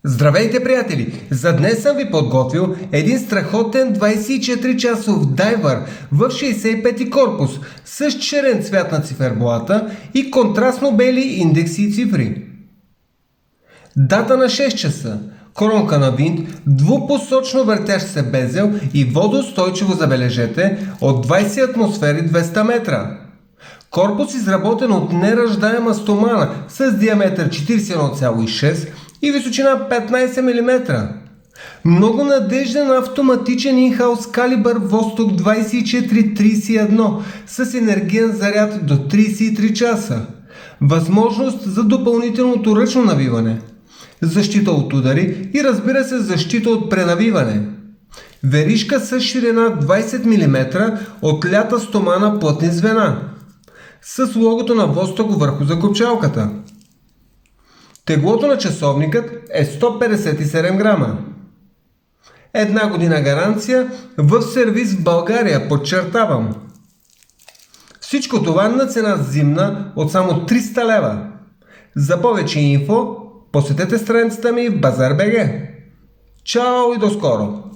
Здравейте, приятели! За днес съм ви подготвил един страхотен 24-часов дайвър в 65-ти корпус с черен цвят на циферблата и контрастно бели индекси и цифри. Дата на 6 часа. Коронка на винт, двупосочно въртящ се безел и водоустойчиво, забележете, от 20 атмосфери 200 метра. Корпус изработен от неръждаема стомана с диаметър 41,6 и височина 15 мм. Много надежден автоматичен инхаус калибър Vostok 2431 с енергиен заряд до 33 часа. Възможност за допълнителното ръчно навиване. Защита от удари и, разбира се, защита от пренавиване. Веришка с ширина 20 мм от лята стомана плътни звена с логото на Vostok върху закопчалката. Теглото на часовникът е 157 грама. 1 година гаранция в сервис в България, подчертавам. Всичко това на цена зимна от само 300 лева. За повече инфо посетете страницата ми в Bazar.bg. Чао и до скоро!